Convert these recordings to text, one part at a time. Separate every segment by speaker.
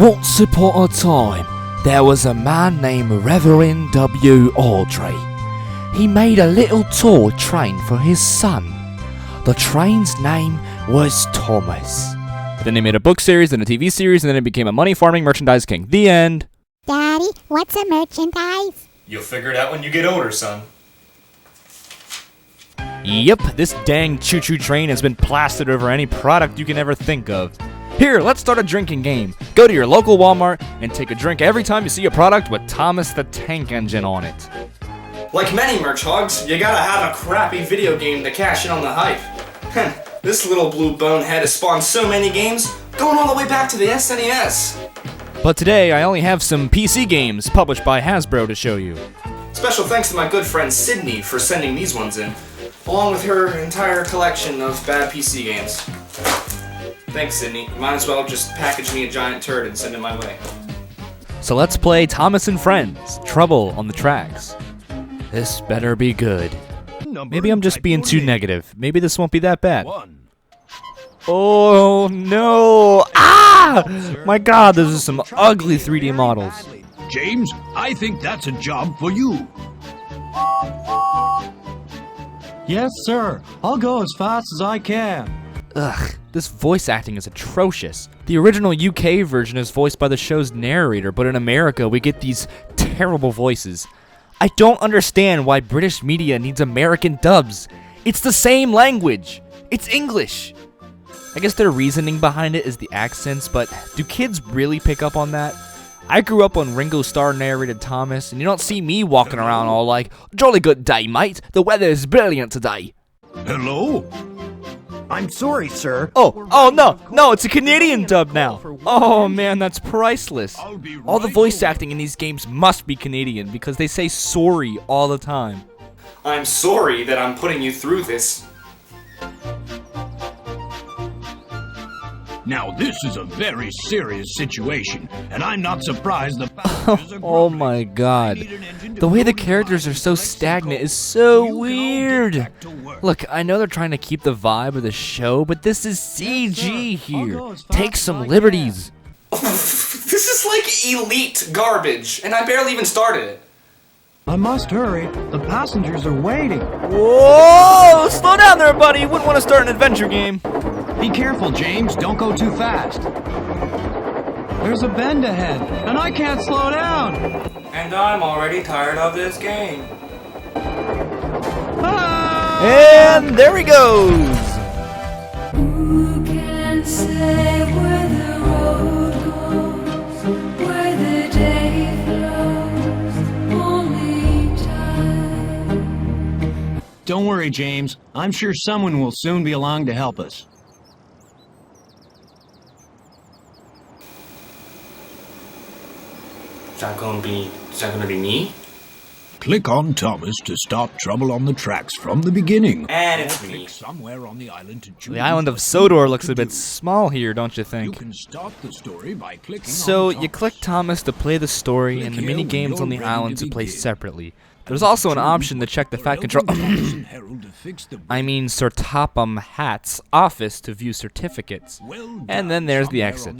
Speaker 1: Once upon a time, there was a man named Reverend W. Audrey. He made a little toy train for his son. The train's name was Thomas.
Speaker 2: Then they made a book series, then a TV series, and then it became a money-farming merchandise king. The end.
Speaker 3: Daddy, what's a merchandise?
Speaker 4: You'll figure it out when you get older, son.
Speaker 2: Yep, this dang choo-choo train has been plastered over any product you can ever think of. Here, let's start a drinking game. Go to your local Walmart and take a drink every time you see a product with Thomas the Tank Engine on it.
Speaker 4: Like many merch hogs, you gotta have a crappy video game to cash in on the hype. This little blue bonehead has spawned so many games, going all the way back to the SNES.
Speaker 2: But today, I only have some PC games published by Hasbro to show you.
Speaker 4: Special thanks to my good friend Sydney for sending these ones in, along with her entire collection of bad PC games. Thanks, Sydney. Might as well just package me a giant turd and send it my way.
Speaker 2: So let's play Thomas and Friends, Trouble on the Tracks. This better be good. Maybe I'm just being too negative. Maybe this won't be that bad. Oh no! Ah! My god, those are some ugly 3D models.
Speaker 5: James, I think that's a job for you.
Speaker 6: Yes, sir. I'll go as fast as I can.
Speaker 2: Ugh, this voice acting is atrocious. The original UK version is voiced by the show's narrator, but in America we get these terrible voices. I don't understand why British media needs American dubs. It's the same language. It's English. I guess their reasoning behind it is the accents, but do kids really pick up on that? I grew up on Ringo Starr narrated Thomas, and you don't see me walking around all like, "Jolly good day, mate. The weather is brilliant today."
Speaker 5: Hello?
Speaker 6: I'm sorry, sir.
Speaker 2: Oh no, it's a Canadian dub now. Oh man, that's priceless. All the voice acting in these games must be Canadian because they say sorry all the time.
Speaker 4: I'm sorry that I'm putting you through this.
Speaker 5: Now this is a very serious situation, and I'm not surprised the passengers are
Speaker 2: Oh
Speaker 5: grumbling.
Speaker 2: my god.
Speaker 5: I need an engine to
Speaker 2: The way the
Speaker 5: bring
Speaker 2: characters are
Speaker 5: passengers
Speaker 2: so
Speaker 5: right
Speaker 2: stagnant
Speaker 5: Chicago.
Speaker 2: is so
Speaker 5: You can all get
Speaker 2: weird.
Speaker 5: back to work.
Speaker 2: Look, I know they're trying to keep the vibe of the show, but this is CG
Speaker 6: sir. I'll
Speaker 2: here.
Speaker 6: go as fast
Speaker 2: Take
Speaker 6: as
Speaker 2: some
Speaker 6: I
Speaker 2: liberties.
Speaker 4: This is like elite garbage, and I barely even started it.
Speaker 6: I must hurry. The passengers are waiting.
Speaker 2: Whoa! Slow down there, buddy. You wouldn't want to start an adventure game.
Speaker 6: Be careful, James. Don't go too fast. There's a bend ahead, and I can't slow down.
Speaker 4: And I'm already tired of this game.
Speaker 6: Ah!
Speaker 2: And there he goes.
Speaker 7: Who can say where the road goes, where the day flows, only time.
Speaker 6: Don't worry, James. I'm sure someone will soon be along to help us.
Speaker 4: Is that gonna be me?
Speaker 5: Click on Thomas to start Trouble on the Tracks from the beginning.
Speaker 4: And it's me.
Speaker 5: Click somewhere on the island to choose
Speaker 2: The island of
Speaker 5: what
Speaker 2: Sodor
Speaker 5: you
Speaker 2: looks a
Speaker 5: want to
Speaker 2: bit
Speaker 5: do.
Speaker 2: small here, don't you
Speaker 5: You
Speaker 2: think?
Speaker 5: can start the story by clicking
Speaker 2: So
Speaker 5: on
Speaker 2: you click Thomas to play the story, and the
Speaker 5: Click here
Speaker 2: mini
Speaker 5: when
Speaker 2: games on the
Speaker 5: you're ready
Speaker 2: island
Speaker 5: to
Speaker 2: to play
Speaker 5: begin.
Speaker 2: separately. There's also an option to check the fat control. I mean, Sir Topham Hatt's office to view certificates. And then there's the exit.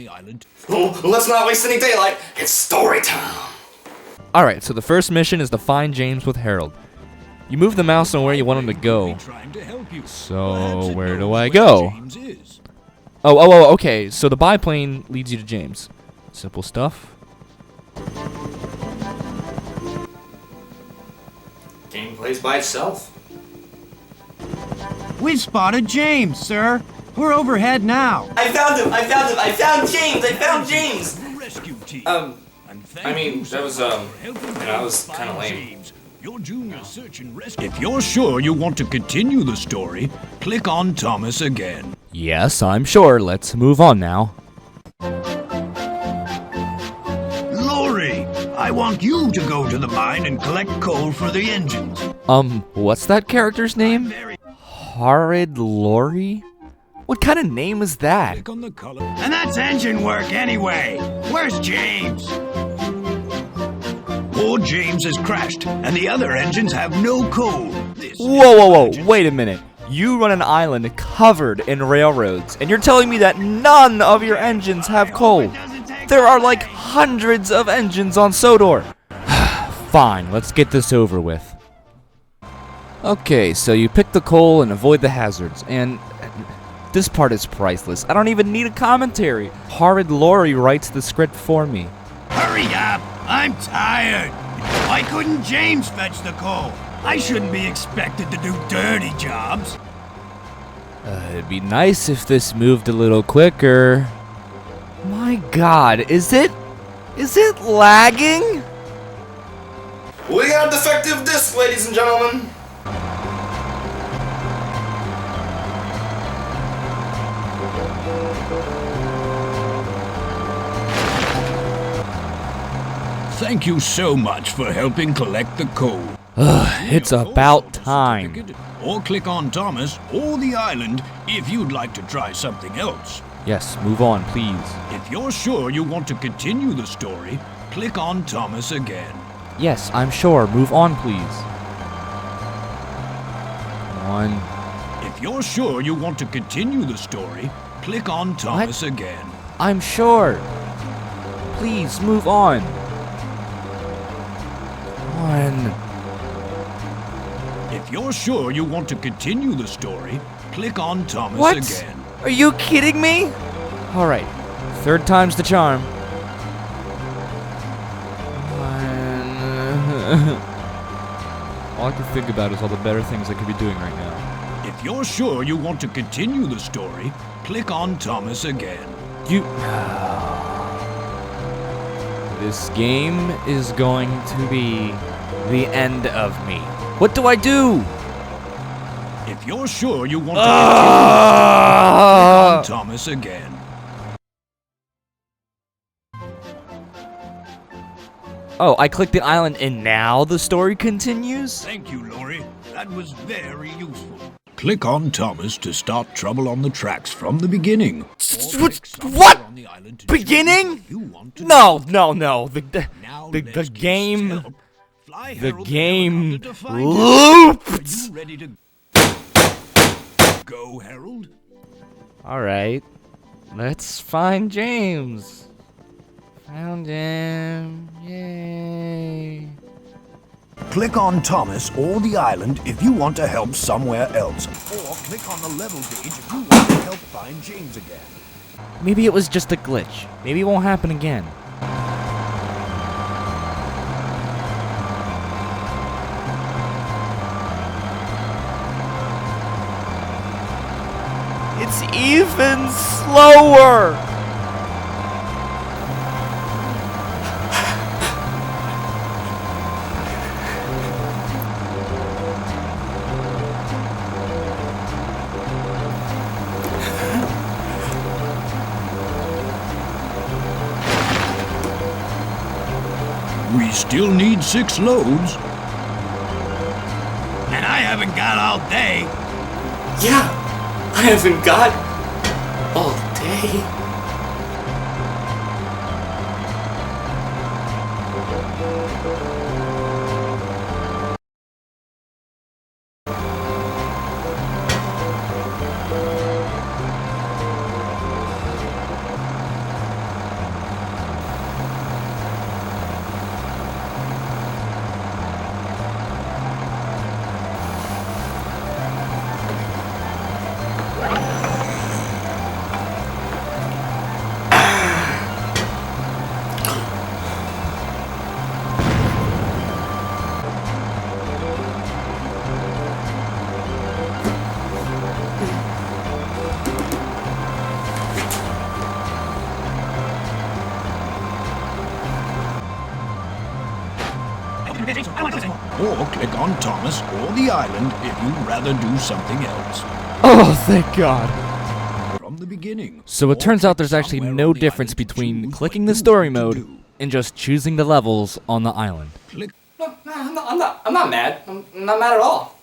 Speaker 4: Oh, let's not waste any daylight. It's story time.
Speaker 2: Alright, so the first mission is to find James with Harold. You move the mouse on where you want him to go. So, where do I go? Oh, okay. So the biplane leads you to James. Simple stuff.
Speaker 4: Game plays by itself.
Speaker 6: We've spotted James, sir. We're overhead now.
Speaker 4: I found him! I found James!
Speaker 5: Rescue team.
Speaker 4: I mean, that was, that was kind of lame.
Speaker 5: Your junior search and rescue. If you're sure you want to continue the story, click on Thomas again.
Speaker 2: Yes, I'm sure. Let's move on now.
Speaker 5: Lori, I want you to go to the mine and collect coal for the engines.
Speaker 2: What's that character's name? Horrid Lori? What kind of name is that?
Speaker 5: Click on the color.
Speaker 6: And that's engine work anyway. Where's James?
Speaker 5: Poor James has crashed, and the other engines have no coal. This
Speaker 2: Whoa, wait a minute. You run an island covered in railroads, and you're telling me that none of your engines have coal. There are like hundreds of engines on Sodor. Fine, let's get this over with. Okay, so you pick the coal and avoid the hazards, and this part is priceless. I don't even need a commentary. Horrid Lori writes the script for me.
Speaker 5: Hurry up! I'm tired! Why couldn't James fetch the coal? I shouldn't be expected to do dirty jobs.
Speaker 2: It'd be nice if this moved a little quicker. My God, is it lagging?
Speaker 4: We got a defective disc, ladies and gentlemen.
Speaker 5: Thank you so much for helping collect the coal.
Speaker 2: It's about time.
Speaker 5: Or click on Thomas or the island if you'd like to try something else.
Speaker 2: Yes, move on, please.
Speaker 5: If you're sure you want to continue the story, click on Thomas again.
Speaker 2: Yes, I'm sure. Move on, please. Come on.
Speaker 5: If you're sure you want to continue the story, click on Thomas again.
Speaker 2: I'm sure. Please, move on. Come on.
Speaker 5: If you're sure you want to continue the story, click on Thomas
Speaker 2: What?
Speaker 5: again.
Speaker 2: Are you kidding me? All right. Third time's the charm. All I can think about is all the better things I could be doing right now.
Speaker 5: If you're sure you want to continue the story, click on Thomas again.
Speaker 2: This game is going to be the end of me. What do I do?
Speaker 5: If you're sure you want to continue the story, click on Thomas again.
Speaker 2: Oh, I clicked the island and now the story continues?
Speaker 5: Thank you, Lori. That was very useful. Click on Thomas to start trouble on the tracks from the beginning.
Speaker 2: What? Beginning? No. The game looped.
Speaker 5: Ready to go, Harold?
Speaker 2: All right, let's find James. Found him. Yay.
Speaker 5: Click on Thomas or the island if you want to help somewhere else. Or click on the level gauge if you want to help find James again.
Speaker 2: Maybe it was just a glitch. Maybe it won't happen again. It's even slower.
Speaker 5: We still need 6 loads. And I haven't got all day.
Speaker 4: Yeah, I haven't got all day.
Speaker 5: Or click on Thomas or the island if you'd rather do something else.
Speaker 2: Oh, thank God.
Speaker 5: From the beginning.
Speaker 2: So it
Speaker 5: Or
Speaker 2: turns out
Speaker 5: click
Speaker 2: there's actually
Speaker 5: somewhere
Speaker 2: no
Speaker 5: on the
Speaker 2: difference
Speaker 5: island to
Speaker 2: between
Speaker 5: choose
Speaker 2: clicking
Speaker 5: what
Speaker 2: the
Speaker 5: you
Speaker 2: story
Speaker 5: want to
Speaker 2: mode
Speaker 5: do.
Speaker 2: and just choosing the levels on the island.
Speaker 5: Click.
Speaker 4: No, I'm not mad. I'm not mad at all.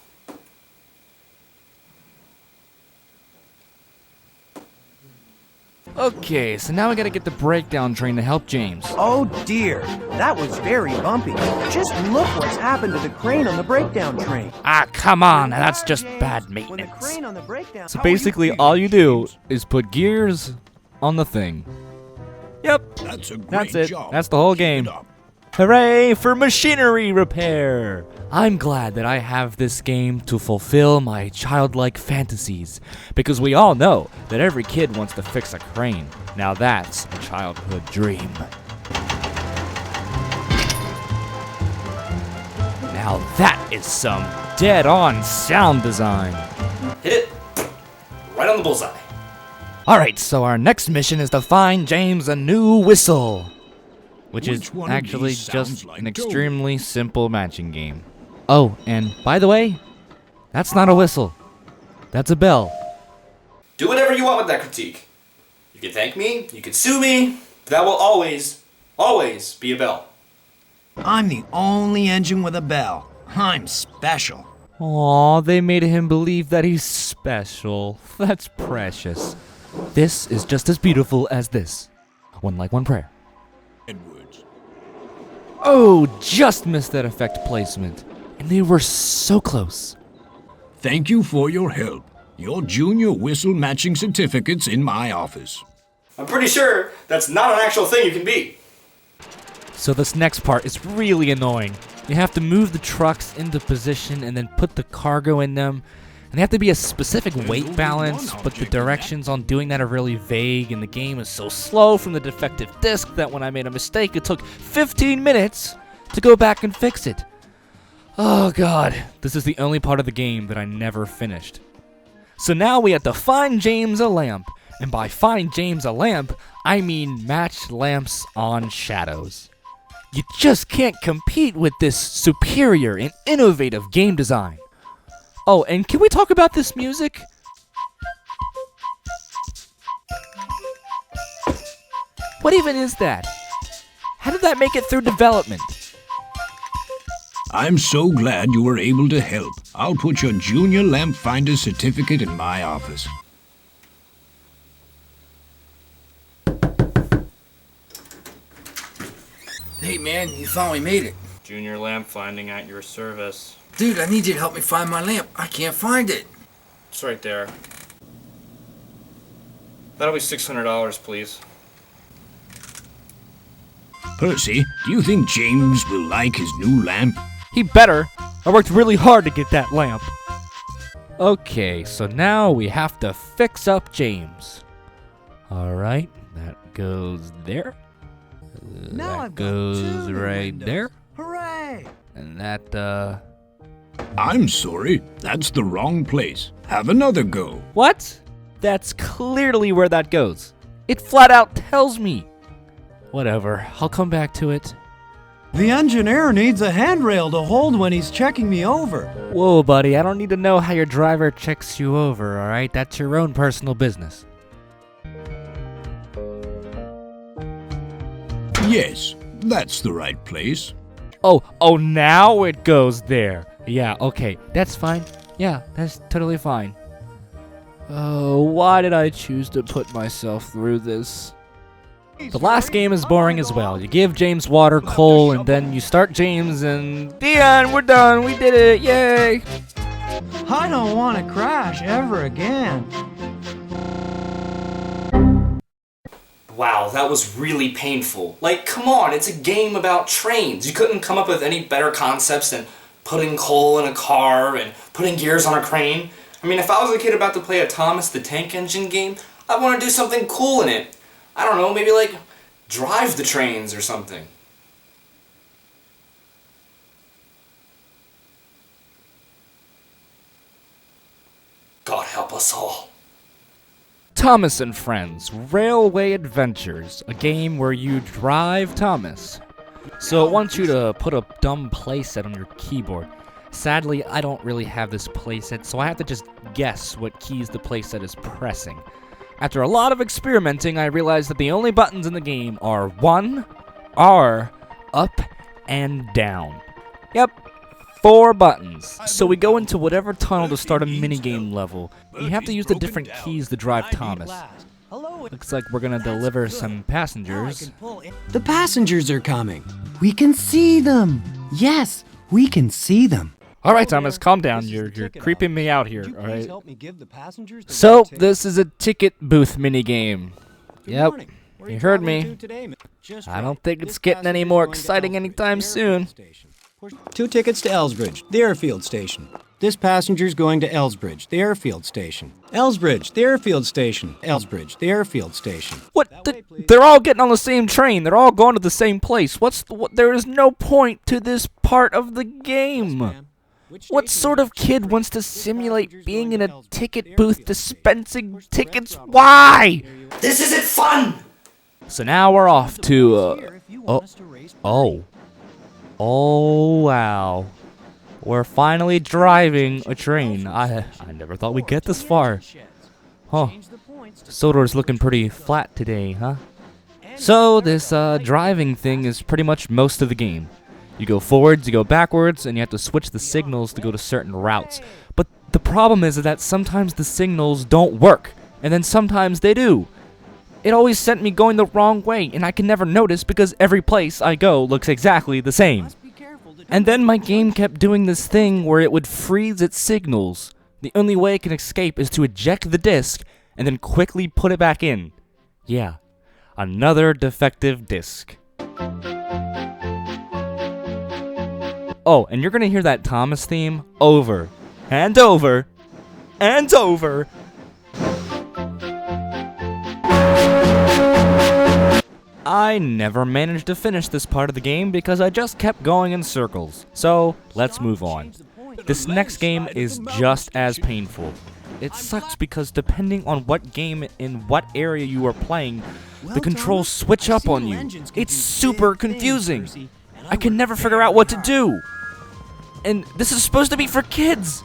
Speaker 2: Okay, so now we gotta get the breakdown train to help James.
Speaker 8: Oh dear, that was very bumpy. Just look what's happened to the crane on the breakdown train.
Speaker 2: Ah, come on, that's just bad
Speaker 8: When the
Speaker 2: maintenance.
Speaker 8: crane on the breakdown.
Speaker 2: So basically, all you do is put gears on the thing. Yep,
Speaker 5: That's a
Speaker 2: that's
Speaker 5: great
Speaker 2: it.
Speaker 5: job.
Speaker 2: That's the whole
Speaker 5: Keep it
Speaker 2: game.
Speaker 5: up.
Speaker 2: Hooray for machinery repair! I'm glad that I have this game to fulfill my childlike fantasies, because we all know that every kid wants to fix a crane. Now that's a childhood dream. Now that is some dead-on sound design.
Speaker 4: Hit it right on the bullseye.
Speaker 2: Alright, so our next mission is to find James a new whistle. Which is
Speaker 5: Which one of
Speaker 2: actually
Speaker 5: these sounds
Speaker 2: just
Speaker 5: like
Speaker 2: an
Speaker 5: Tjore?
Speaker 2: extremely simple matching game. Oh, and by the way, that's not a whistle. That's a bell.
Speaker 4: Do whatever you want with that critique. You can thank me, you can sue me, but that will always, always be a bell.
Speaker 8: I'm the only engine with a bell. I'm special.
Speaker 2: Aw, they made him believe that he's special. That's precious. This is just as beautiful as this. One like one prayer.
Speaker 5: Edwards.
Speaker 2: Oh, just missed that effect placement. And they were so close.
Speaker 5: Thank you for your help. Your junior whistle matching certificate's in my office.
Speaker 4: I'm pretty sure that's not an actual thing you can beat.
Speaker 2: So this next part is really annoying. You have to move the trucks into position and then put the cargo in them. And they have to be a specific weight
Speaker 5: only
Speaker 2: balance,
Speaker 5: one
Speaker 2: but the
Speaker 5: object in that.
Speaker 2: directions on doing that are really vague, and the game is so slow from the defective disc that when I made a mistake, it took 15 minutes to go back and fix it. Oh god, this is the only part of the game that I never finished. So now we have to find James a lamp, and by find James a lamp, I mean match lamps on shadows. You just can't compete with this superior and innovative game design. Oh, and can we talk about this music? What even is that? How did that make it through development?
Speaker 5: I'm so glad you were able to help. I'll put your junior lamp finder certificate in my office.
Speaker 9: Hey man, you finally made it.
Speaker 4: Junior lamp finding at your service.
Speaker 9: Dude, I need you to help me find my lamp. I can't find it.
Speaker 4: It's right there. That'll be $600, please.
Speaker 5: Percy, do you think James will like his new lamp?
Speaker 2: He better. I worked really hard to get that lamp. Okay, so now we have to fix up James. Alright, that goes there.
Speaker 8: Now
Speaker 2: That
Speaker 8: I've got
Speaker 2: goes
Speaker 8: two new
Speaker 2: right
Speaker 8: windows.
Speaker 2: there.
Speaker 8: Hooray!
Speaker 2: And that,
Speaker 5: I'm sorry, that's the wrong place. Have another go.
Speaker 2: What? That's clearly where that goes. It flat out tells me. Whatever, I'll come back to it.
Speaker 8: The engineer needs a handrail to hold when he's checking me over.
Speaker 2: Whoa, buddy, I don't need to know how your driver checks you over, alright? That's your own personal business.
Speaker 5: Yes, that's the right place.
Speaker 2: Oh, now it goes there. Yeah, okay, that's fine. Yeah, that's totally fine. Oh, why did I choose to put myself through this? The last game is boring as well. You give James water, coal, and then you start James, and Dion, we're done. We did it. Yay!
Speaker 8: I don't want to crash ever again.
Speaker 4: Wow, that was really painful. Like, come on, it's a game about trains. You couldn't come up with any better concepts than putting coal in a car and putting gears on a crane. I mean, if I was a kid about to play a Thomas the Tank Engine game, I'd want to do something cool in it. I don't know, maybe like drive the trains or something. God help us all.
Speaker 2: Thomas and Friends Railway Adventures, a game where you drive Thomas. So it wants you to put a dumb playset on your keyboard. Sadly, I don't really have this playset, so I have to just guess what keys the playset is pressing. After a lot of experimenting, I realized that the only buttons in the game are 1, R, up, and down. Yep, 4 buttons. So we go into whatever tunnel to start a minigame level. You have to use the different keys to drive Thomas. Looks like we're gonna deliver some passengers.
Speaker 8: The passengers are coming. We can see them. Yes, we can see them.
Speaker 2: Alright, Thomas, calm down. You're creeping me out here,
Speaker 8: Would you please
Speaker 2: alright?
Speaker 8: help me give the passengers the
Speaker 2: So,
Speaker 8: right ticket?
Speaker 2: this is a ticket booth minigame.
Speaker 8: Good
Speaker 2: Yep.
Speaker 8: morning.
Speaker 2: You heard me. I don't think it's getting any more exciting anytime soon.
Speaker 10: 2 tickets to Elsbridge, the airfield station. This passenger's going to Elsbridge, the airfield station. Elsbridge, the airfield station. Elsbridge, the airfield station.
Speaker 2: What? They're all getting on the same train. They're all going to the same place. There is no point to this part of the game. What sort of kid wants to simulate being in a ticket booth dispensing tickets? Why?
Speaker 4: This isn't fun!
Speaker 2: So now we're off to, Oh, wow. We're finally driving a train. I never thought we'd get this far. Huh. Sodor's looking pretty flat today, huh? So, this driving thing is pretty much most of the game. You go forwards, you go backwards, and you have to switch the signals to go to certain routes. But the problem is that sometimes the signals don't work, and then sometimes they do. It always sent me going the wrong way, and I can never notice because every place I go looks exactly the same. And then my game kept doing this thing where it would freeze its signals. The only way it can escape is to eject the disc and then quickly put it back in. Yeah, another defective disc. Oh, and you're gonna hear that Thomas theme over and over and over. I never managed to finish this part of the game because I just kept going in circles. So, let's move on. This next game is just as painful. It sucks because depending on what game in what area you are playing, the controls switch up on you. It's super confusing. I can never figure out what to do. And this is supposed to be for kids.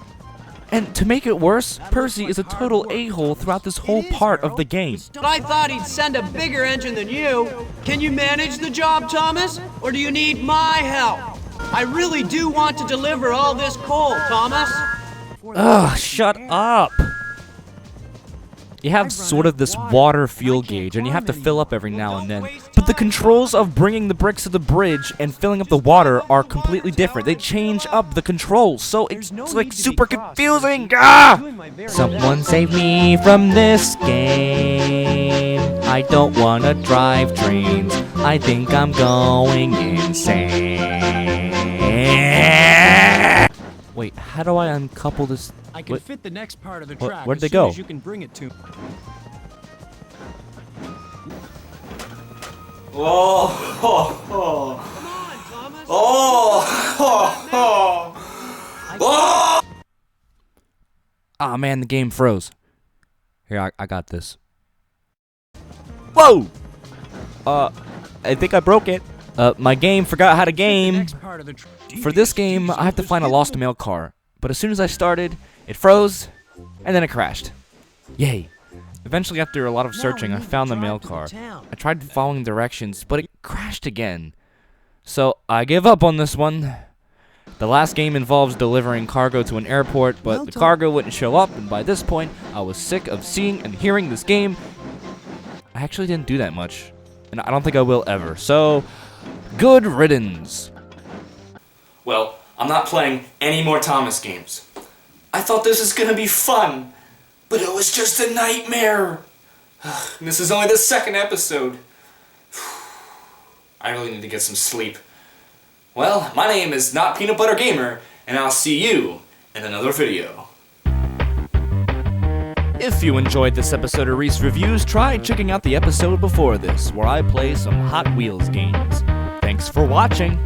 Speaker 2: And to make it worse, Percy is a total a-hole throughout this whole part of the game.
Speaker 11: I thought he'd send a bigger engine than you. Can you manage the job, Thomas? Or do you need my help? I really do want to deliver all this coal, Thomas.
Speaker 2: Ugh, shut up. You have sort of this water fuel gauge, and you have to fill up every now and then. But the controls of bringing the bricks to the bridge and filling up the water are completely different. They change up the controls, so it's like super confusing. Ah! Someone save me from this game. I don't wanna drive trains. I think I'm going insane. Wait, how do I uncouple this?
Speaker 10: I can fit the next part of the track
Speaker 2: where'd they
Speaker 10: as soon
Speaker 2: go?
Speaker 10: as you can bring it to.
Speaker 4: Oh, oh, oh.
Speaker 11: Come on, Thomas.
Speaker 4: Oh.
Speaker 2: Ah, man, the game froze. Here, I got this. Whoa! I think I broke it. My game forgot how to game. For this game, I have to find a lost mail car. But as soon as I started, it froze, and then it crashed. Yay. Eventually, after a lot of searching, I found the mail car. I tried following directions, but it crashed again. So, I give up on this one. The last game involves delivering cargo to an airport, but the cargo wouldn't show up, and by this point, I was sick of seeing and hearing this game. I actually didn't do that much, and I don't think I will ever. So, good riddance.
Speaker 4: Well, I'm not playing any more Thomas games. I thought this was gonna be fun, but it was just a nightmare. And this is only the second episode. I really need to get some sleep. Well, my name is Not Peanut Butter Gamer, and I'll see you in another video.
Speaker 2: If you enjoyed this episode of Reece Reviews, try checking out the episode before this, where I play some Hot Wheels games. Thanks for watching!